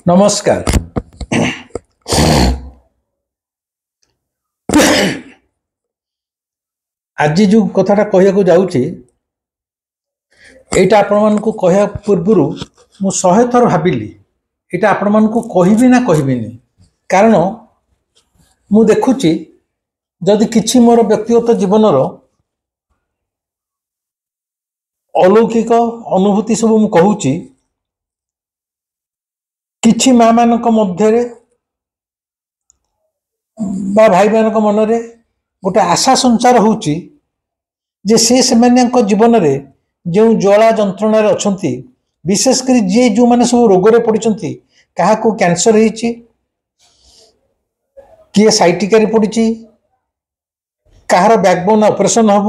नमस्कार। आज जो कथाटा कहू जाऊँगी यहाँ आपण मान कह पूर्वर मु 100 थर भाविली यहाँ आपण मान कहबी ना कहबिनी, कारण मु देखुची जदि किछि मोर व्यक्तिगत जीवन अलौकिक अनुभूति सब मु कहूची किछि माँ मानक मध्यरे बा भाई मानक मनरे गोटे आशा संचार होउची जे से जीवन रे जो ज्वाला जंत्रणा अच्छी विशेषकर जी जो मैंने सब रोग पड़ती क्या कैंसर होती किए साइटिका पड़ी कहार बैकबोन ऑपरेशन हम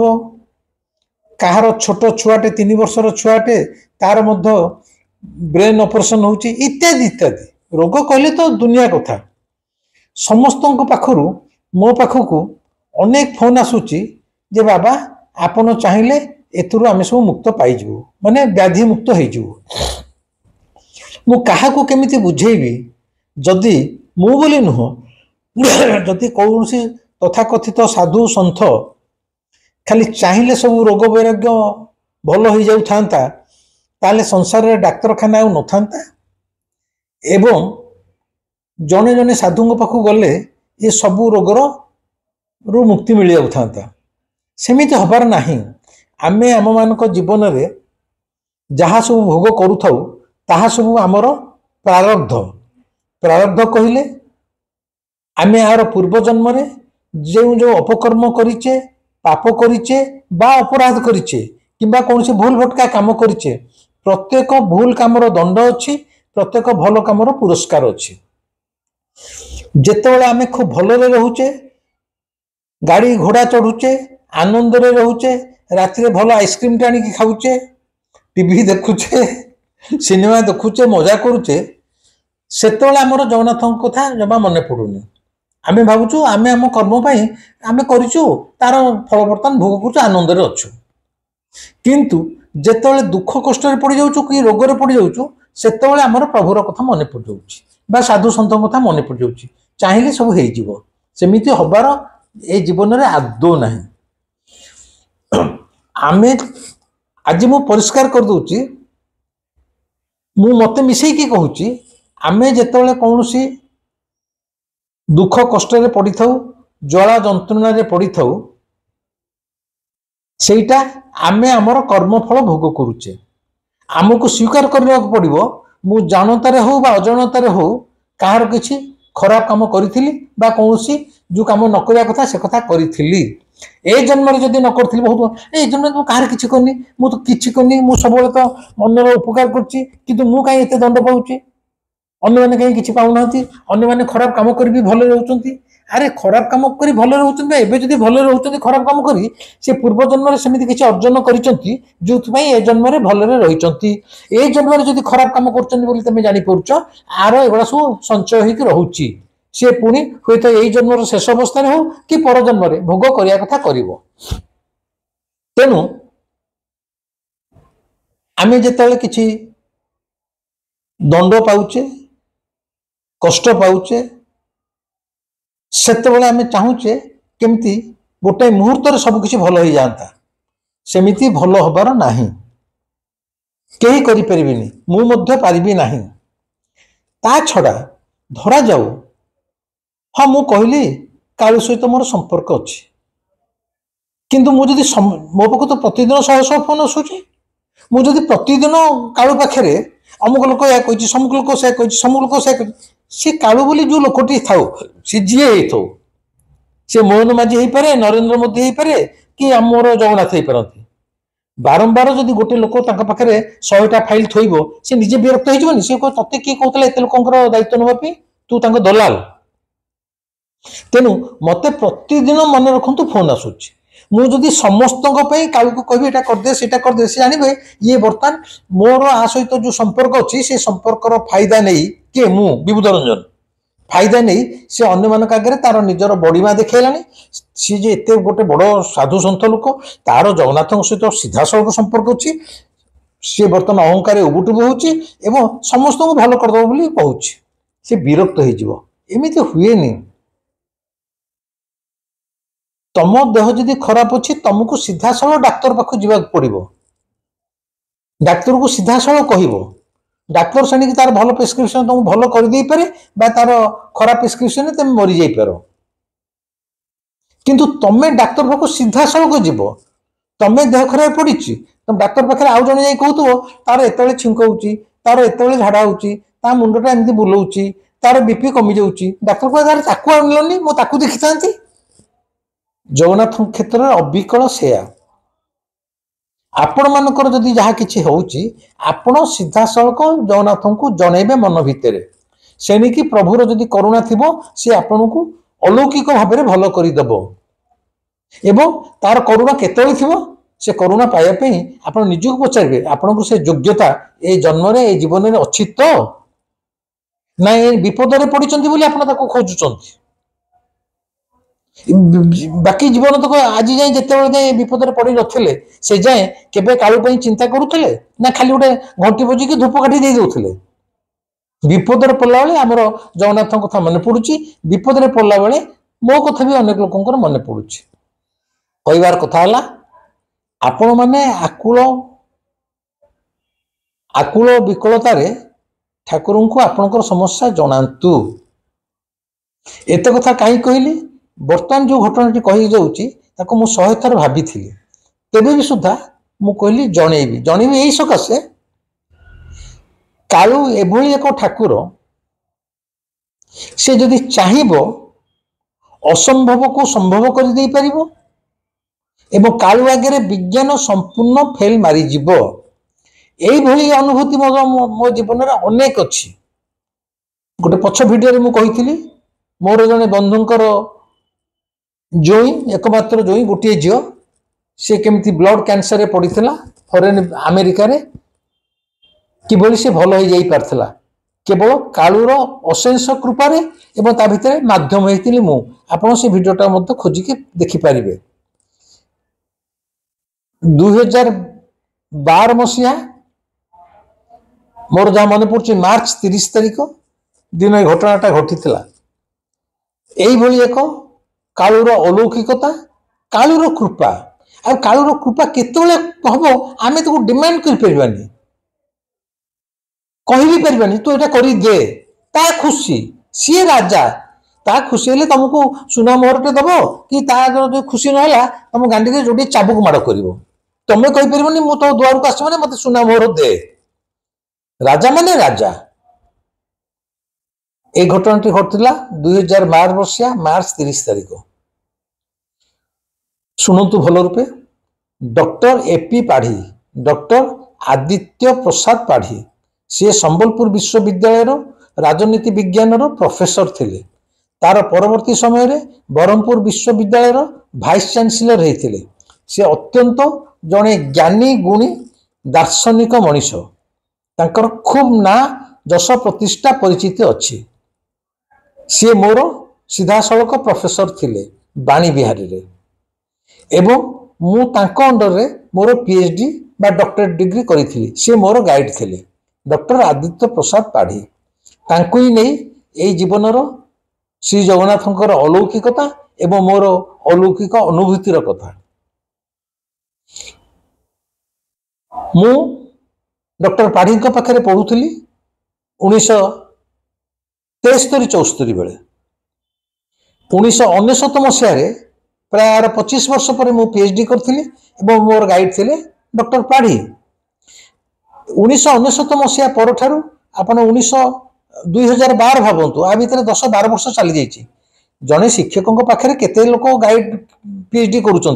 कहार छोट छुआटे 3 वर्षर छुआटे तार मध्य ब्रेन ऑपरेशन होची इत्यादि इत्यादि रोग कहले तो दुनिया कथा। समस्त पाखरु मो पाखक अनेक फोन आसूची जे बाबा आपण चाहिए एथुरु आमे सब मुक्त पाइजु माने व्याधि मुक्त होइजु। मु काहाकू केमिति बुझेबी जदि मु बोली नुह जदि कौनसी तथाकथित साधु सन्थ खाली चाहिए सब रोग वैराग्य भल हो जाऊ थांता ताले संसार रे डाक्तरखाना आउ न थांता एवं जने जने साधु पाखु गले ये सबू रोगर रु मुक्ति मिल जाऊ थांता। सेमिति हबार नाही। आमे आम मानक जीवन रे जहाँ सब भोग करूथाउ ताहा सब आमर प्रारब्ध प्रारब्ध कहिले आमे आर पूर्व जन्म रे जो जो अपकर्म करिचे पाप करिचे बा अपराध करिचे किंबा कौन से भूल भटका काम करिचे प्रत्येक भूल कामर दंड अच्छी प्रत्येक भल कामर पुरस्कार अच्छी। जेतेबेले आमे खूब भलरे रहुचे गाड़ी घोड़ा चढ़ुचे आनंद रे रहुचे राति रे भल आइसक्रीम टाणी खाऊचे टीवी देखुचे सिनेमा देखुचे मजा करुचे सेतेबेले आमर जगन्नाथ कथा जमा मन पड़ुनी। आमे भावुचु आमे आम कर्म पाई आमे करिचु तार फल बर्तमान भोग करुचु आनंद रे अच्छु किंतु जेतेबेले दुख कष्ट रे पड़ जाउचु कि रोग रे पड़ जाउचु सेतेबेले आमर प्रभुर कथा मन पड़ जाउची बा साधु संत कथा मन पड़ जाउची चाहिए सब हो जीवो सेमिति हबार ए जीवन रे आदौ नाही। आमे आज मु परिष्कार कर दूची मु मते मिसई की कहूची आमे जेतेबेले कौनसी दुख कष्ट रे पड़ी थाउ ज्वाला जंत्रणा रे पड़ी थाउ सेटा आमे आमर कर्मफल भोग करुचे आमको स्वीकार करने को पड़ो मु जानतारे हो बा अजाणतारे हो कहार किछि खराब काम करिथिली बा कौनसी जो काम न करिया कथा से कथा करिथिली ए जन्म रे जदी न करथिली बहुत ए जन्म तो कहार किछि करनी मु तो किछि करनी मु सबले तो मनर उपकार करछि किंतु मु काई एते दंड पाउछि अन्य माने कहीं किछि पाउ नाथि अन्य माने खराब काम करी भी भले रहउचंती। अरे खराब काम करी भले रहउचंती एबे जदी भले रहउचंती खराब काम करी से पूर्व जन्म रे समिति किछि अर्जन करिचंती जोथि पई ए जन्म रे भले रहिचंती ए जन्म रे जदी खराब काम करचंती बोली तमे जानि पड़छ आरो एबडा सब संचय होई कि रहउची से पुनी होय तो ए जन्म रे शेष अवस्था रे हो कि पर जन्म रे भोग करिया कथा करिवो। तेनु आमे जेतले किछि दंड पाउचे कष्ट पाउचे सेतेबेले आमे चाहूचे केमती गोटे मुहूर्त रे सब किछि भल हो जाता सेमिति भल हबार नाही केही करि परिबिनी मु मध्य पारिबी नाही। ता छडा धरा जाऊ हाँ मु कहली कालू सहित मोर संपर्क अछि किंतु मु जदि मो पाख तो प्रतिदिन 100 फोन आसुची मु जदि प्रतिदिन कालू पाखरे अमुक लोक या कहिछि समुक लोक से कहिछि समुक लोक से से कालू बोली जो लोकटी थाउ से जीए हेथो से मोहन माझी हेई पारे नरेंद्र मोदी हेई पारे कि आमर जगन्नाथ हेई पारंती बारंबार जदि गोटे लोक तांका पाखरे 100टा फाइल थोइबो से निजे विरक्त हो जिवनी से को तते की कहतले एते लोकंकर दायित्व नबा पे तू तांका दलाल। तेनु मते प्रतिदिन मन रखंतु फोन आसुची मु जदि समस्त कालू को कहबी एटा कर दे सेटा कर दे से जानबे ये बर्तमान मोर आ सहित जो संपर्क अछि से संपर्कर फायदा नहीं के मु विभूत रंजन फायदा नहीं से अन्य मानक आगे तार निजर बड़ीमा देखलानी सी जे एते गोटे बड़ साधु सन्थ लोक तार जगन्नाथ सहित सीधा सड़क संपर्क अच्छी सी बर्तमान अहंकार उबुटुबु होउची एवं समस्त को भल करदो बोली कहूची। से विरक्त हो एमती हुएनि। तुम देह जदि खराब अच्छी तुमको सीधा साल डाक्तर पाख जावाक पड़ो। डाक्तर को सीधा साल कह डाक्तर से तार भल प्रेस्क्रिप्शन तुमको भल कर दे पारे बा तार खराब प्रेस्क्रिप्शन तुम मरी जाई पारो। किंतु तमें डाक्तर पाख सीधा साल जीव तमें देह खराब पड़ी तुम डाक्तर पाखे आउ जन जाए कहू तार एत छिंक हो तार एत झाड़ा हो मुंडटा एमती बुलाऊँ तार बीपी कमी जाऊँगी डाक्तर कह ताकू आनलनी मुझे देखी था। जगन्नाथ क्षेत्र में अबिकल से आपण मानकर जदि जहाँ किसी होउची आपण सीधा सड़क जगन्नाथ को जनइबे मन भितर सेणिकी प्रभुर जदि करुणा थिबो से आपण को अलौकिक भाव में भल करदेव एवं तार करुणा केतବେଳେ थिबो से करुणा पाइबा पई आपण निजको पचारे आपण को से योग्यता ए जन्म रे ए जीवन में अच्छी तो ना विपद में पड़िचंती बोली आपण ताको खोजुचंती। बाकी जीवन तक आज जाए जिते विपद में पड़ नथिले से जाए केबे कालू चिंता करुले ना खाली गोटे घंटी बजिकी धूप काठी दे दौले। विपद में पड़ला बेले आमर जगन्नाथ कथा मन पड़ुची विपद में पड़ला बेले मो कथा भी अनेक लोक मन पड़ुची। कहबार कथा है आपण मैंने आकुल विकलतार ठाकुर को आपणकर समस्या जनातु। एत कथा कहीं कहली बर्तमान जो घटना कही जाऊँगी मु 100 थर भाभी तेबे भी सुधा मु कहली जनईबी यही सकाशे कालू एभली एक ठाकुर से जदि चाहिबो असंभव को संभव कर दे पारिबो एवं कालू आगे विज्ञान संपूर्ण फेल मारी जीवो। एई भली अनुभूति मो जीवन में अनेक अच्छी। गोटे पछ भिडियो मु कही मोर जने बंधुंकर जोई एकमात्र जोई गोटे झील सी केमती ब्लड कैंसर पड़ता फरेन अमेरिका रे किभली से भल हो जाई पारथला केवल कालूर अशेष कृपारे एवं ता भितर माध्यम होती मु आपण से भिडियोटा मत खोजिके देखि पारिबे। 2012 मसीहा मोर जहाँ मन पड़ुछि मार्च 30 तारिख दिन ए घटनाटा घटीला। एई भली एक कालूर अलौकिकता कालूर कृपा आ कालूर कृपा केतबेले कहबो आमे तो डिमांड कर परबानी कहि भी परबानी तू एटा करी दे ता खुशी सी राजा ता खुशी हेले तुमको सुना मोहरटे दबो कि ता जो खुशी नहला तुम गांडी के जोडी चाबुक माड़ करिवो तमे कहि परबानी मु तो द्वार को आस माने मते सुना मोहर दे राजा माने राजा। ए घटनाटी घटला 2012 मसीहा मार्च 30 तारिख। शुणु भल रूपे doctor AP Padhi doctor Aditya Prasad Padhi सी संबलपुर विश्वविद्यालय राजनीति विज्ञान प्रोफेसर थिले। तार परवर्ती समय रे ब्रह्मपुर विश्वविद्यालय भाइस चांसलर होते। सी अत्यंत जड़े ज्ञानी गुणी दार्शनिक मनीष तांकर खूब ना जश प्रतिष्ठा परिचित अच्छी। सी मोर सीधा सड़क प्रोफेसर थिले बाणी बिहारी रे एवं मु तांको अंडर रे मोर पीएचडी बा डॉक्टरेट डिग्री करी सी मोर गाइड थिले डॉक्टर आदित्य प्रसाद पाढ़ी। तांको ही नहीं एई जीवनर श्री जगन्नाथंकर अलौकिकता एवं मोर अलौकिक अनुभूतिर कथा मु डॉक्टर पाढ़ी पाखे पढ़ुली 1973-74 बेले 1999 मसीह प्राय 25 वर्ष पर मु पीएचडी करी मोर गाइड थिले डॉक्टर पाढ़ी। 1999 मसीहा पर ठारू आपण 2012 भावतु आ भितर 10-12 वर्ष चली जाइए। जड़े शिक्षकों पाखे केते लोक गाइड पीएचडी करुँच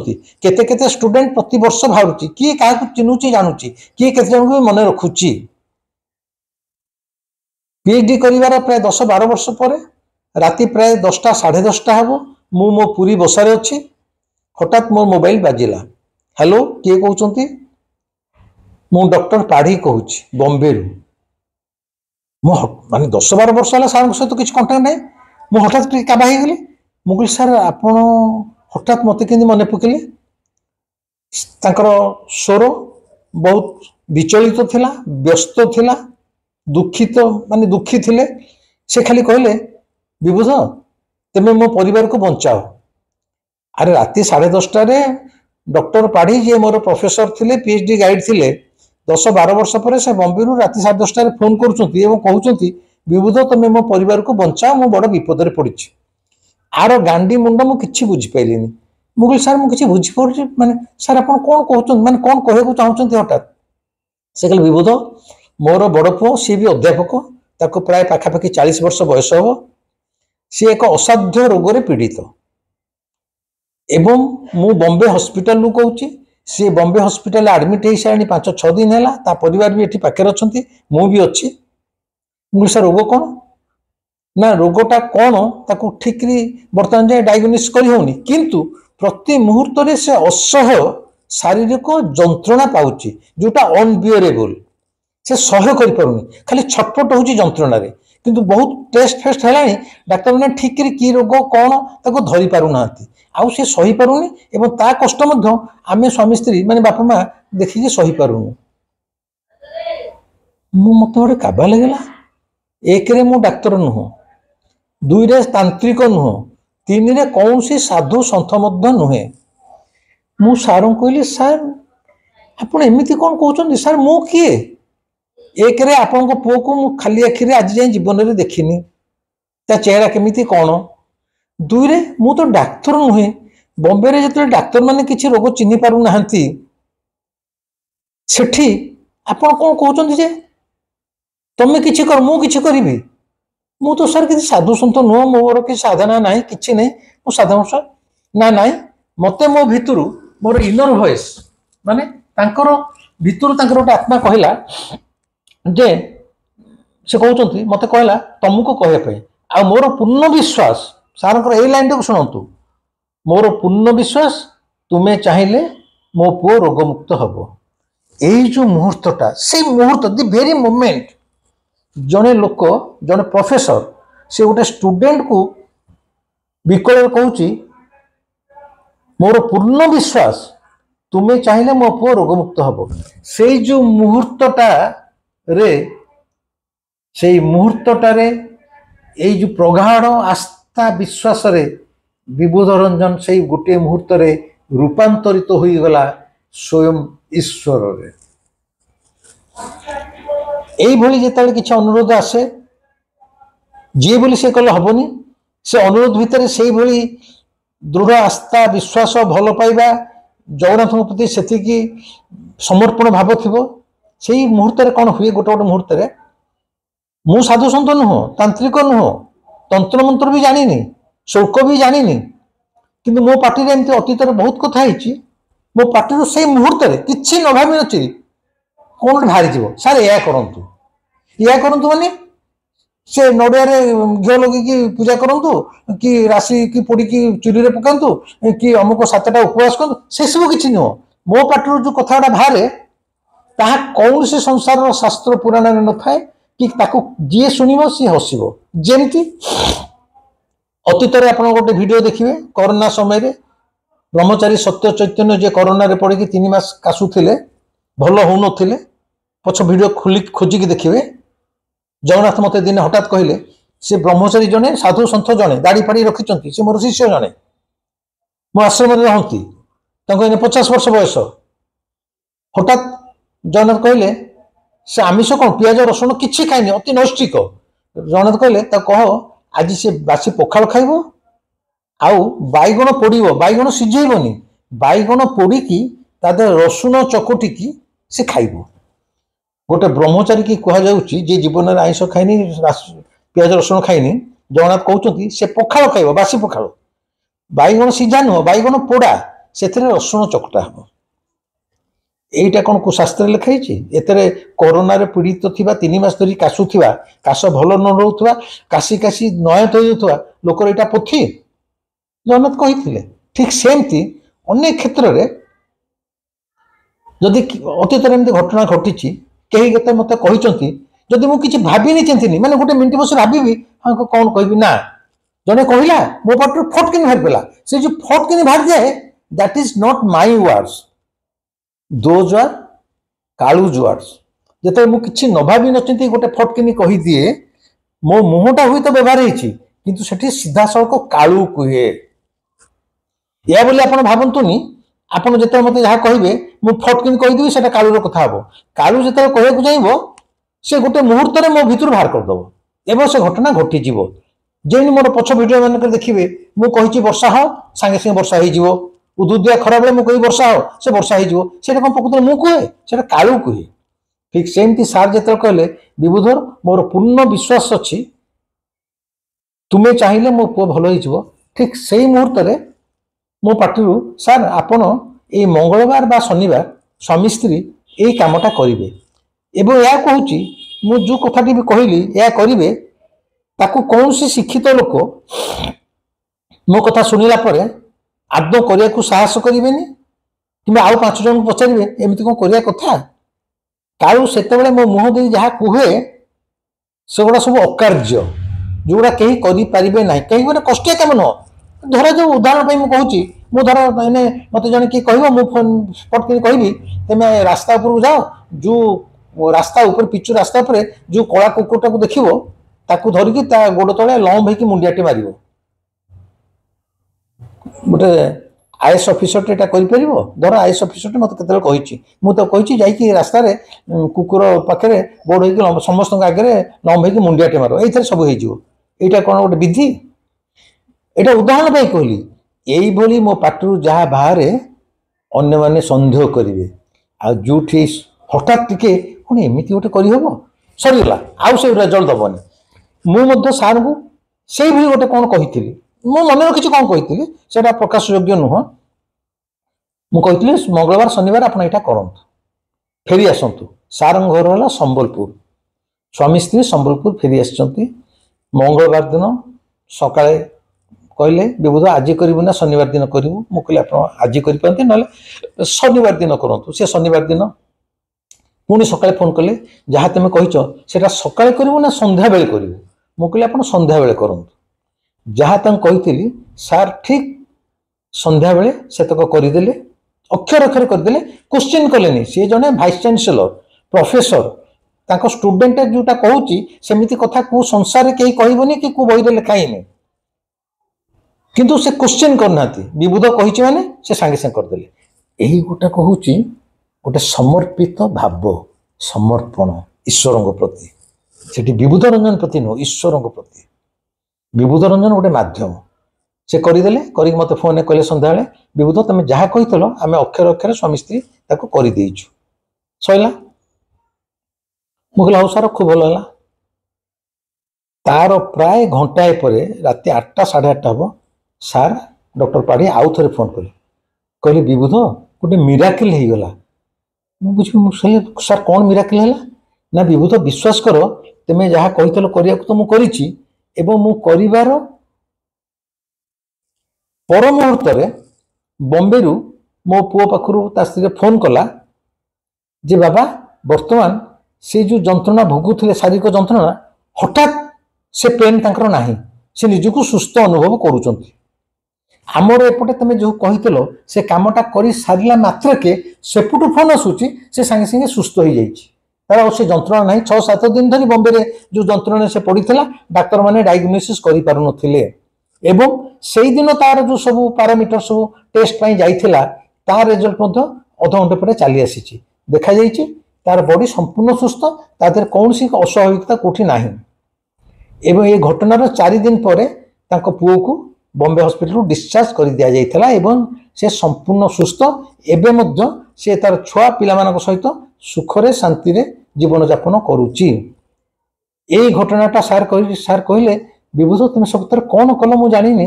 केते केते स्टूडेंट प्रति वर्ष बाहर किए क्या चिन्हुची जानूची किए केते जन को मन रखुची। पीएचडी करिवार प्राय 10-12 वर्ष पर राति प्राय 10टा 10:30 हम मु मो पूरी बसारे अच्छी हठात मो मोबाइल बाजिला। हेलो किए कहते मु डॉक्टर पाढ़ी कहूँ बॉम्बे रु माने 10-12 वर्ष है सार सहित किसी कंटाक्ट ना मुझे हठात काबा हो गली मुझे सार आप हठात मत के मन पकेले स्वर बहुत विचलित थिला व्यस्त थिला दुखित माने दुखी थिले से खाली कहले विबुध तुम मो परिवार को बचाओ। अरे राति 10:30 डॉक्टर पाढ़ी जी मोर प्रोफेसर थिले पीएचडी गाइड थिले 10-12 वर्ष पर से बॉम्बे रु राति 10:30 फोन कहते विबुध तुम मो परिवार को बचाओ मु बड़ विपद पड़ी। आर गांडी मुंड मु किछि बुझी पाइलिनी। मु कहली सर मु किछि बुझी पड़छि माने सर आपण कोन कहउछन माने कोन कहबो चाहउछन हठात। से कहले विबुध मोर बड़ पुओ सी भी अध्यापक ताको प्राय पाखापाखि 40 वर्ष बयस हो। सी एक असाध्य रोग पीड़ित एवं मु बॉम्बे हॉस्पिटल नु कहूची सी बॉम्बे हॉस्पिटल एडमिट हो सारे 5-6 दिन है ता परिवार भी एठी पाखे अच्छा मु भी अच्छी। मुझे सर रोग कौन ना रोगटा कौन ताकू ठीक बर्तमान जाए डायग्नोसिस कर होनी किंतु प्रति मुहूर्त से असह्य शारीरिक जंत्रणा पाउची जोटा अनबियरेबल से सह्य कर पारुनी खाली छटपट होची जंत्रणा रे किंतु बहुत टेस्ट फेस्ट है डाक्तर मैंने ठीक की रोग कौन ताको धरी पारु नांती आउ से सही पारुनी एवं ता कष्ट मध्य आमे स्वामी स्त्री माने बापा माँ देखिए सही पारुनी। मत गोटे काबा लगला एक रे मु डाक्तर नुह 2 रे तांत्रिक नुह 3 रे कौन सी साधु सन्थ मध्य नुहे। मु सार कहली सर आप एमती कौन कहते सर मु किए एक रे आपण पुओ को मु खाली आखिरे आज जाए जीवन में देखिनी ता चेहरा केमिति कौन 2 रे मु तो डाक्तर नुहे बॉम्बे रे जते डाक्तर माने किछि रोग चिन्हि पारु नाहंती सेठी आपण कौन कहते जे तमे किछि कर मु किछि करिबी मु तो सर किछि साधु संत नुह मोर कि साधना नाही किछि नै मु साधु सर ना नाही मते मो भितरु मोर इनर वॉइस माने तांकर भितरु तांकर गोटे आत्मा कहला जे से कहते मत कहला तुमको कहवाई आ मोर पूर्ण विश्वास सार यही लाइन टाक शुणु मोर पूर्ण विश्वास तुम्हें चाहिए मो पुओ रोगमुक्त हम। यही जो मुहूर्तटा से मुहूर्त दि भेरी मोमेंट जड़े लोक जड़े प्रोफेसर से गोटे स्टूडेंट को विकल कहूँ मोर पूर्ण विश्वास तुम्हें चाहिए मो पुओ रोगमुक्त हम। से जो मुहूर्तटा रे से मुहूर्तटारे ये जो प्रगाढ़ आस्था विश्वास रे विबुध रंजन से गोटे मुहूर्त रे रूपांतरित हो गला स्वयं ईश्वर रे। यही भली जेताले किछि अनुरोध आसे जी बोली से कले हबनी से अनुरोध भितर से भली दृढ़ आस्था विश्वास भल पाइबा जगन्नाथ प्रति सेतिकी समर्पण भाव थिबो से मुहूर्त कौन हुए गोटे गोटे मुहूर्त मु साधु सन्त नुह तांत्रिक नुह तंत्र मंत्र भी जानी शौक भी जानी किंतु मो पार्टी एमती अतीत बहुत कथा मो पार्टी से मुहूर्त किसी न भावी नची कौन बाहरी जीव सार या करंतु माने से नड़िया घी लगे पूजा करूँ कि राशि कि पोड़ी चूरी रे पकातु कि अमुक 7टा उपवास करूँ से सब किसी नुह मो पार्टी जो कथा बाहर ताहा कौन से संसार शास्त्र पुराण न थाए कि ताको जी शुणव सी हसब जमती अतीत आप गोटे वीडियो देखिए कोरोना समय रे ब्रह्मचारी सत्य चैतन्य जे कोरोना रे पड़ी 3 मास काशुले भल हो नथिले पछ वीडियो खोजिकी देखिए जगन्नाथ मते दिन हठात कहले से ब्रह्मचारी जने साधु सन्थ जने दाढ़ी फाड़ी रखिचंती से मोर शिष्य जने मो आश्रम रे रहंती तांको 50 वर्ष बयस हठात जगन्नाथ कहले से आमिष कौन पियाज रसुण किसी खाइनि अति नैष्ठिक जगन्नाथ कहले कह आज से बासी पखाल खाइब आउ बैगण पोड़ बैगण सिझेबनी बैगण पोड़ी रसुण चकुटिकी से खाइब। गोटे ब्रह्मचारी की कहुच्छी जे जीवन में आइष खाइनि पियाज रसुण खाइनि जगन्नाथ कहते से पखाल खाइब बासी पखाल बैगण सिझा नुह बैगण पोड़ा से रसुण चकटा हम। एटा कौन को शास्त्र लिखाई एतरे कोरोना रे पीड़ित थिबा 3 मास धरी काशुथिबा काश भल न रोथुवा काशी काशी नयत होथुवा लोकर एटा पोथी जगन्नाथ कहिथिले। ठीक सेमती अनेक क्षेत्र रे जदि अतीत एमती घटना घटी कहीं केते मते कहिचंती जदि मु किछि भाबी नि चिंतिनी माने गोटे मिनिट बस भाबीबी हां कौन कहबी ना जने कहला मो पाटू फटकिन बाहर पेला से जो फटकिन बाहर जाए that is not my words those are कालूज वर्ड्स। जिते मुझे किसी न भावी नचिंती गोटे फटकिनी कही दिए मो मुहटा हुई तो व्यवहार होती किंतु सेठी सीधा सड़क कालू कहे या बोली आप भावतुनि आपड़ जो मत जहाँ कहे मुझे फटकिन कहीदेवी से कालूर कथा हम कालू जो कहू चाहिए से गोटे मुहूर्त मो भर बाहर करदेव एवं से घटना घटीज जेमि मोर पछ भिडियो मानक देखिए मुझे वर्षा हो सांगे सांगे वर्षा हो उदुदिया खरा बेले मुझे वर्षा हो से वर्षा हो कौन प्रकृत मुझे कहे से कालू कहे ठीक सेमती सार जो कहले विबुधर मोर पूर्ण विश्वास अच्छी तुम्हें चाहिए मो पुओ भल हो ठीक से मुहूर्त मो पार्टी सार आपण ये मंगलवार बा शनिवार स्वामी स्त्री यही कामटा करेंगे एवं यह कहूँ मु जो कथाटी भी कहली यह करेंगे ताकू कौन सी शिक्षित लोक मो कथा शुणिला आदौ करने को साहस करेंगे कि आउ 5 जन को पचारे एमती कौन करने कथा कालू से मो मुह दे जहाँ कहे से गुड़ा सब अकार्य जोड़ा कहीं करें ना कहीं गोटे कष्टिया काम नुह धर जो उदाहरण मुझे कहूँ धर मत जन किए कह फोन पटक कहि तुम रास्ता उपर जाओ जो रास्ता ऊपर पिचु रास्ता पर जो कला कुकुरटा को देख ताकू धरिकी गोड़ तले लंब होगी मुंडियाटे मार गोटे आईएएस ऑफिसर टे कर धर आईएएस ऑफिसर मत के मुझे जाकि रास्त कुकुर पाखे गोड़ हो समस्त आगे लंब होगी मुंडियाटे मार ये सब होटा कौन गोटे विधि एटा उदाहरण पाई कहली यही मो पार्टी जहाँ बाहर अन्य माने सन्देह करेंगे आउ हठात टिके कौन एमती गोटे करहब सरीगला आउ से रेजल्ट दबनी मुझे सार को से भी गोटे कौन कही मो मन रखी कौन कही से प्रकाश योग्य नुह मुझे मंगलवार शनिवार आप करूँ फेरी आसतु सार घर है संबलपुर स्वामी स्त्री संबलपुर फेरी आस मंगलवार दिन सका कहले विबुध आज करूँ ना शनिवार दिन करूँ मुझे आप आज करते ना शनिवार दिन करूँ से शनिवार दिन पुणी सका फोन कले जहाँ तुम कहीच से सका करूँ ना संध्या बेले करूँ मुझे आप संध्या बेले करूँ जहाँ तक कही सार ठीक संध्या बेले से तक करदे अक्षर अक्षर करदे क्वेश्चन कले सी जड़े भाइस चांसेलर प्रोफेसर ताको स्टूडेंट जोटा कहूँ सेमती कथा को संसार कहीं कहबनी कि बही में लिखाई किंतु से क्वेश्चन करना विबुध कही मैंने से सांगे सांगे करदे यही गोटा कहूँ गोटे समर्पित भाव समर्पण ईश्वर प्रति से विबुध रंजन प्रति नुह ईश्वर प्रति विबुध रंजन गोटे मध्यम से करदे मत फोन कहले सन्ध्या विबुध तुम जहाँ कही आम अक्षर अक्षर स्वामी स्त्री करदेचु सैला मुझे हाउ सार खूब भल है तार प्राय घंटाए पर रात 8टा 8:30 हम सार डॉक्टर पाढ़ी आउ थे फोन कले कहले विबुध गोटे मिराकिल हो गला बुझे सार कौन मिराकिल है ना विबुध विश्वास कर तुम्हें जहाँ कही करने तो मुझे कर पर मुहूर्त बॉम्बे रु मो पुओ पाखु ता स्त्री फोन कला जे बाबा वर्तमान से जो जंत्रणा भोगुले शारीरिक जंत्रणा हठात से पेन तांकर नाही से निजको सुस्थ अनुभव करुचंती आमर एपटे तुम जो कही से कामटा कर सारा मात्रके सेपटू फोन आसूची से सांगे सांगे सुस्थ हो जाइए तार से जंत्रणा ना 6-7 दिन धरी बॉम्बे जो जंत्रणा से पड़ा डाक्तर मैंने डायग्नोसिस करें एवं से दिन तार जो सब पारामीटर सब टेस्ट जाइला तार रिजल्ट अध घंटे पर चली आसी देखा जाइए तार बॉडी संपूर्ण सुस्थ तादर कौन सी अस्वाभाविकता कौटी ना एवं ये घटनार 4 दिन पर पुओ को बॉम्बे हॉस्पिटल डिस्चार्ज कर दि जाइए एवं से संपूर्ण सुस्थ एवं से तार छुआ पिला सहित सुखरे शांति जीवन यापन करुच्ची यही घटनाटा सार कहले विबुध तुम सब कौन कल मु जानी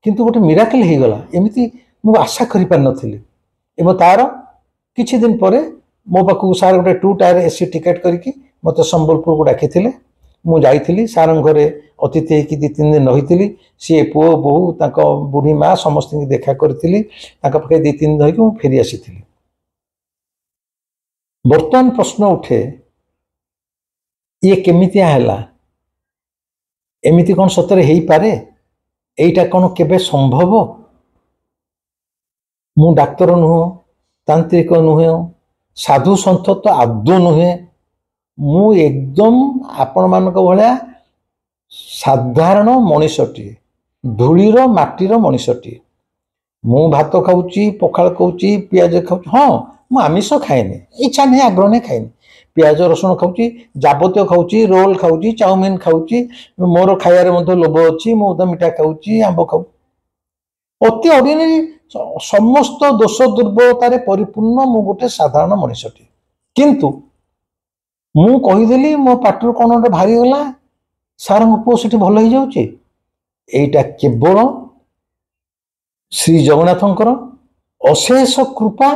किंतु गोटे मिराकिल हो गला एमती मु आशा करि पार नथिली एवं तार किछि दिन पर मो पाखु सार गोटे 2 टायर एसी टिकेट करके मत संबलपुर को डाकी मु जाइली सार घरे अतिथि होगी 2-3 दिन रही सी पुओ बोहू तक बुढ़ी माँ समस्त देखा करी पाखे 2-3 दिन रही फेरी आसी बर्तमान प्रश्न उठे ये केमितिया हैला एमिति कौन सतरे हो पारे एटा कौन केबे संभव मु डाक्तर नुह तांत्रिक नुहे साधु सन्थ तो आदौ नुहे मु एकदम आपण मानक भलिया साधारण मनीषटी धूलीर माटीर मनीषटी मु भात खाऊची पखाल खाऊची पियाज खाऊची हाँ मु आमिष खाएनि इच्छा नहीं आग्रह नहीं खाएनि पियाज रसुण खाऊची जाबतीय खाऊची रोल खाऊची चाउमिन खाऊची मोर खाइबार मध्य लोभ अच्छी मु मिठा खाऊची आंब खाऊ अति ऑर्डिनरी समस्त दोष दुर्बलतार परिपूर्ण मु गोटे साधारण मनीषटी किंतु मु कहीदेली मो पाटर कौन गोटे भारी गला सार मो पुओ सेठी भल हो जाउची एटा केवल श्री जगन्नाथंकर अशेष कृपा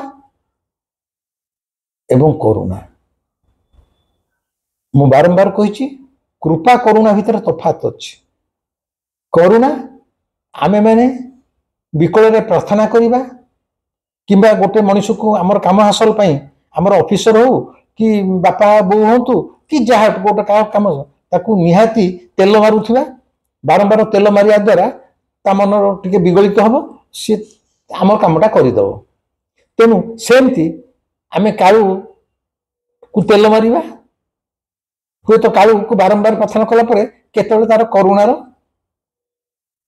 एवं करुणा मु बारंबार कही कृपा करुणा भितर तफात अच्छी करुणा आमे मैंने विकल रे प्रार्थना करिबा किंबा गोटे मनुष्य को आमर काम हासिल पई आमर ऑफिसर हो कि बापा बो हंतु कि जहाँ गोटे काम ताकू निहाती तेल मारुथिबा बारंबार तेल मारिया द्वारा ता मन टिके विगलित हम सी आम कामटा करदेव तेणु सेमती आमे कालू को तेल मारिबा हुए तो कालू को बारंबार प्रार्थना कला केतले तार करुणार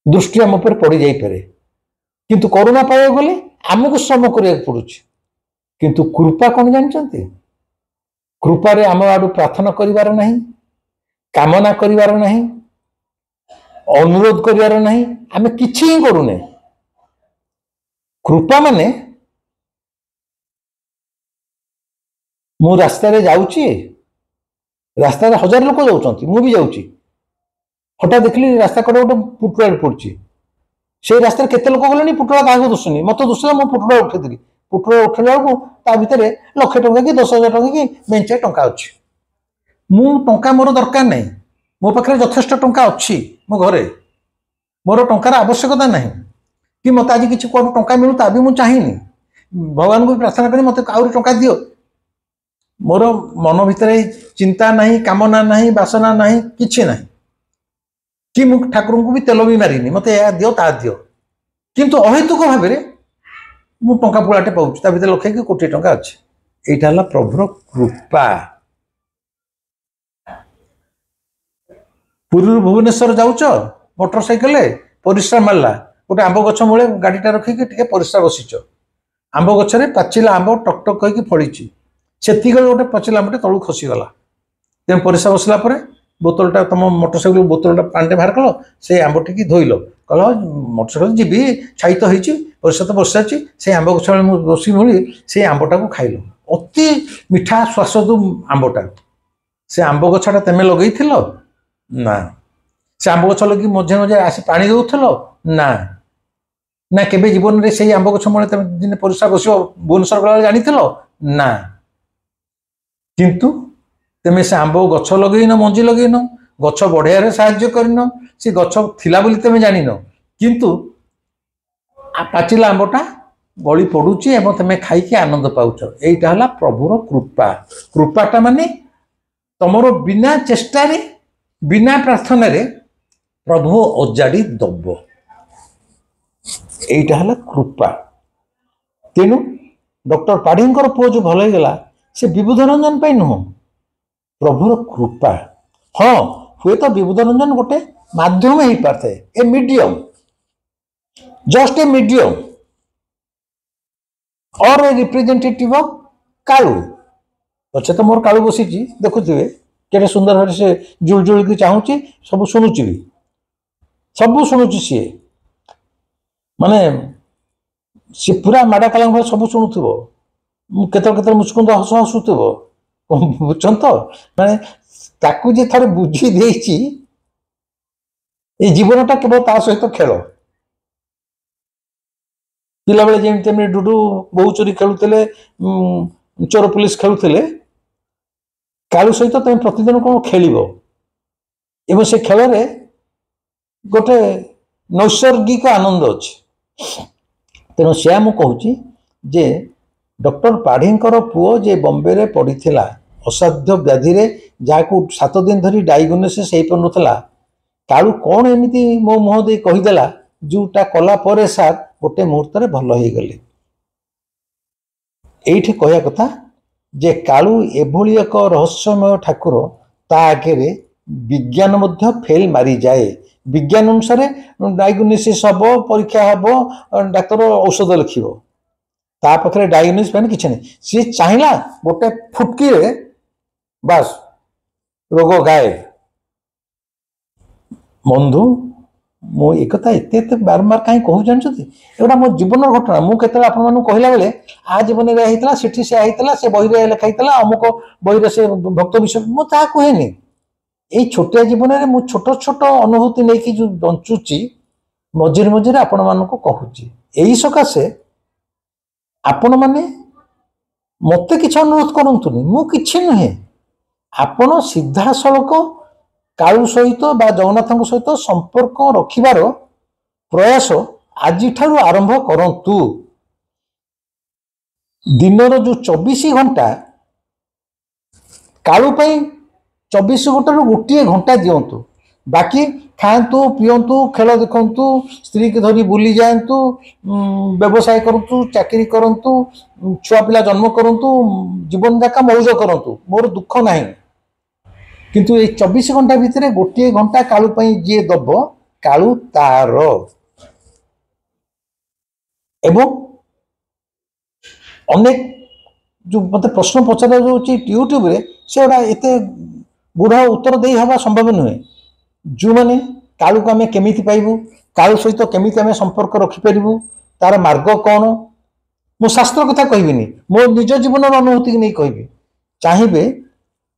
दृष्टि आम पर पड़ जाई पारे किंतु करुणा पाइबा गले आमको श्रम करिया पड़ुछि किंतु कृपा कौन जानते कृपारे आम आडू प्रार्थना करिवार नहीं कामना करिवार नहीं अनुरोध करिवार नहीं आमे किछि ही करूने कृपा माने मु रास्ता रे जाउची रास्ता रे हजार लोक जाउचंती मु भी जाउची हठात देखली रास्ता कड़े गोटे पुटुला पड़ुची से रास्ता केते लोक गले पुटुला क्या दुसुनी मत दुसला मु पुटुला उठेदी पुटुला उठेला ता भितर लाख टंका कि 10,000 टंका कि बेंचे टंका अच्छी मु टंका मोर दरकार नहीं मो पाखे यथेष्ट टंका अच्छी मो घरे मोर टंकार आवश्यकता नहीं कि मत आज किसी टंका मिलू ता भी मुझे चाहिए भगवान को भी प्रार्थना करी मत आउरी टंका दियो मोर मन भितर चिंता नहीं कामना नहीं बासना नहीं किछि नहीं कि मु ठाकुर को भी तेल भी मारिनी मत या दियो ता दियो किंतु अहेतुक भाव मु टंका पुलाटे पाऊँ ता भीतर लक्षे कि कोटी टंका अच्छे यहाँ है प्रभुर कृपा पुरी भुवनेश्वर जाऊच मोटरसाइकेल परिश्रा मारला गोटे आंब गछ मूले गाड़ीटा रखिकी टे परिश्रा बसीच आंब गछरे पाचिला आंब टक टक कहीकि फड़ी से गोटे पाचिला आंबटे तलू खसीगला तेज परिश्रा बसला बोतलटा तुम मोटरसाइकेल बोतलटा पानी बाहर कल से आंबटी की धोइल कल मोटरसाइकेल जी छाई तो होती परिश्रा तो बस सारी से आंब गछ बसी मिली से आंबटा को खाइल अति मिठा स्वादु आंबटा से आंब गछटा तेमे लगे ना से आंब गछ लगे मझे मझे आसी पानी दौल ना ना केबे जीवन में से आंब गछ मूले दिन परिश्रा बस भुवनेश्वर गला जानी ना किंतु तेमे से आंब गछ लगेन मंजी लगेन गछ बढ़िया साहाय्य करन से गछ थिला बोली तेमे जानिन किंतु पाचिला आंबटा गली पड़ुची एवं तेमे खाइकी आनंद पाउछ एइटा हला प्रभुर कृपा कृपाटा माने तमरो बिना चेष्टा रे बिना प्रार्थना रे प्रभु अजाड़ी दब एइटा हला कृपा तेनु डॉक्टर पाढ़ींकर पुओ जो भल होगा से विबुध रंजन पाई नुह प्रभुर कृपा हाँ हुए तो विबुध रंजन गोटे माध्यम हो पारे a medium just a medium और ए रिप्रेजेंटेटिव ऑफ कालू अच्छे तो मोर कालू बसी देखुए केटे सुंदर भाव से जुल जुल की चाहूँगी सब शुणुची भी सब शुणुची सी माने सी पूरा माड़ा काला भाई सब शुणुव केत मुचकुंद हस हसुव बुझन तो माने ताकू जे थोड़े बुझी देछि ए जीवनटा केवल ता सहित खेल पिला बेले जेमि डुडू बहु चोरी खेलुले चोर पुलिस खेलुले कालू सहित तुम प्रतिदिन कौन खेल एवं से खेल गोटे नैसर्गिक आनंद अच्छे तेणु से मुझे जे डॉक्टर पाढ़ींकर पुओ जे बॉम्बे रे पड़ीथिला असाध्य व्याधि रे जाकू 7 दिन धरी डायग्नोसिस हो पारुनथला कालू कौन एमती मो मुह दे कहीदेला जोटा कला परे सार गोटे मुहूर्त रे भल हो गले एठी कहया कथा जे कालू एभली एक रहस्यमय ठाकुर ता आगे विज्ञान मध्य फेल मारी जाए विज्ञान अनुसार डायग्नोसिस हम परीक्षा हम डाक्तर औषध लिखिब ता पाखे डायग्नोसिस पैन किसी नहीं सी चाहिला गोटे फुटकी बास रोग गायब बंधु मु एक एत बारंबार कहीं कहूँ जानते एगुटा मो जीवन घटना मुझे आपको कहला बेले आ जीवन में होता से से बही लिखाई अमुक बही से भक्त विषय मुझे कहेनि यही छोटिया जीवन में मुझे छोट छोट अनुभूति नहीं कि जो बंचुची मझिरे मझिरे आपण मानक कहूँ यही सकाशे आपण मैंने मत कि अनुरोध करतुनि मुझे नुहे आपण सीधा सड़क कालू सहित बा जगन्नाथ सहित संपर्क रखिबार प्रयास आज आरंभ करंतु दिनर जो 24 घंटा कालू 24 घंटा गोटे घंटा दिंतु बाकी खातु पीयंतु खेल देखु स्त्री की धरी बुली जातु व्यवसाय करूँ चाकरी करूँ छुआ पिला जन्म करूँ जीवन जाका मौज करूँ मोर दुख नहीं किंतु ये 24 घंटा भितर गोटे घंटा कालू जी दब कालू तार एवं अनेक जो मत प्रश्न पचार यूट्यूब रे से एत गुढ़ उत्तर दे हवा संभव नुहे जो मैंने कालू को आम केमी पाइबू कालू सहित केमी आम संपर्क रखिपारू तार मार्ग कौन मु शास्त्र कथा कहबिनी मो निज जीवन अनुभूति नहीं कहबी चाहिए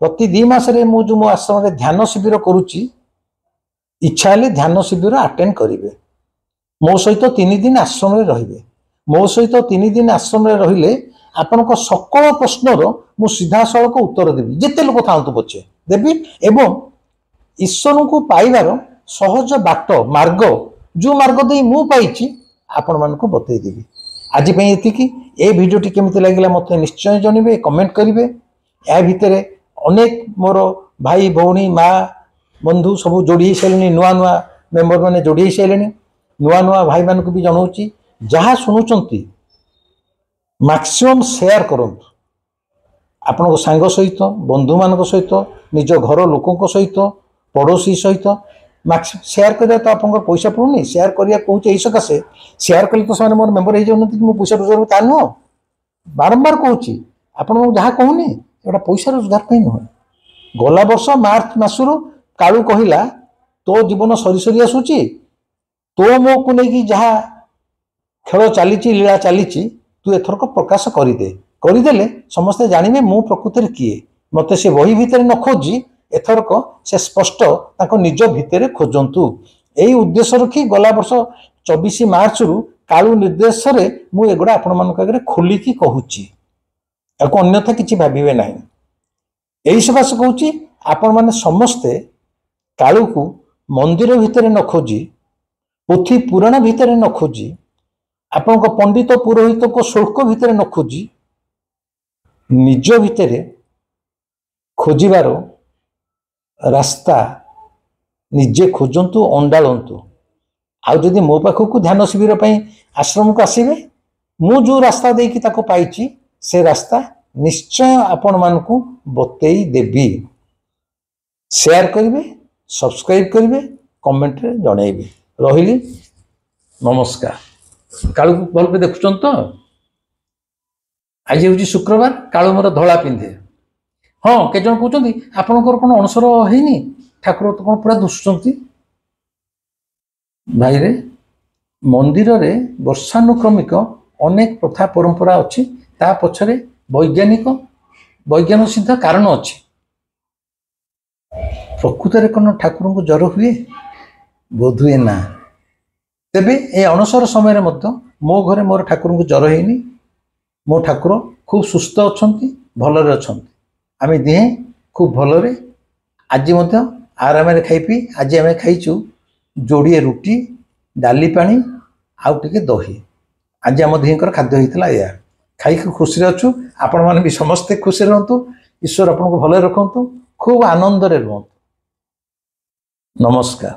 प्रति 2 मासरे मु जो मो आश्रम ध्यान शिविर करुच्ची इच्छा हेले ध्यान शिविर अटेंड करेंगे मो सहित 3 दिन आश्रम रे मो सहित 3 दिन आश्रम रे रहिले आपण सकल प्रश्नर मु सीधा सड़क उत्तर देवी जिते लोक था पछे देवी एवं ईश्वर को पाइबार सहज बाट मार्ग जो मार्ग दे मु पाइछि आपण मानक बतईदेवी आज ये ए भिडियोटी केमिति लागिला मते निश्चय जनिबे कमेंट करिवे या भितरे अनेक मोर भाई भौणी माँ बंधु सब जोड़ी सारे नुआ नुआ मेम्बर मैंने जोड़ी सारे नुआ नुआ भाई मान भी जनाऊँगी जहाँ शुणुंट मैक्सिमम शेयर करूँ आपण सांग सहित बंधु मान सहित निज घर लोकों सहित पड़ोसी सहित शेयर कर तो आप पैसा पड़ूनी शेयर करा कहूँ यही सकाशे शेयर कले तो से मोर मेम्बर हो जाती कि पैसा रोजगार ता नुह बारंबार कहूँ आपन जहाँ कहूनी एटा पैसा रोजगार नुहे गला वर्ष मार्च मासरू कालू कहला तो जीवन सरी सरी आसूची तो मो को लेकिन जहाँ खेल चली लीला चली तू एथरक प्रकाश करदे समस्ते जानवे मु प्रकृति किए मत से बही भितर न खोजी एथरक से स्पष्ट निज भितर खोजतु यही उद्देश्य रखी गला वर्ष 24 मार्च रु कालू निर्देश मु एगुड़ा आपण मान आगे खोलिकी कहूची अन्यथा किसी भावे ना यही सकाश कहूँ आपण मैंने समस्ते कालू को मंदिर भितर न खोजी पोथी पुराण भितर न खोजी आपण पंडित पुरोहित को शुल्क भितर न खोजी निज भितर खोजिबार रास्ता निजे खोजतु अंडालतु आदि मो पाखक ध्यान शिविर आश्रम को आसवे मु जो रास्ता देकी ताको पाइछि से रास्ता निश्चय आपण मानकु बतई देवी शेयर करेंगे सब्सक्राइब करेंगे कमेंट रे जनइबे रहिली नमस्कार कालू भल पे देखुन तो आज हूँ शुक्रवार कालू मोर धला पिंधे हाँ केत जन कहते आपणकर कौन अणसर है ठाकुर तो कौन पूरा दुष्ट भाई रे मंदिर रे वर्षानुक्रमिक अनेक प्रथा परंपरा अच्छी ता पछरे वैज्ञानिक सिद्ध कारण अच्छी प्रकृत कौन ठाकुर को जर हुए बोध हुए ना तेबे ए अणसर समय मो घरे मोर ठाकुर को जर है मो ठाकुर खूब सुस्थ अच्छा भलरे अच्छा आम दिहे खूब भलरे आज आराम खाई पी आज आम खाइचु जोड़िए रुटी डाली पानी आउ टिके दही आज आम दिहर खाद्य होता या खाई खुशी अच्छु आपण मैंने भी समस्ते खुशी रुहतु ईश्वर आपन को भले रखु खूब आनंद रे रुहतु नमस्कार।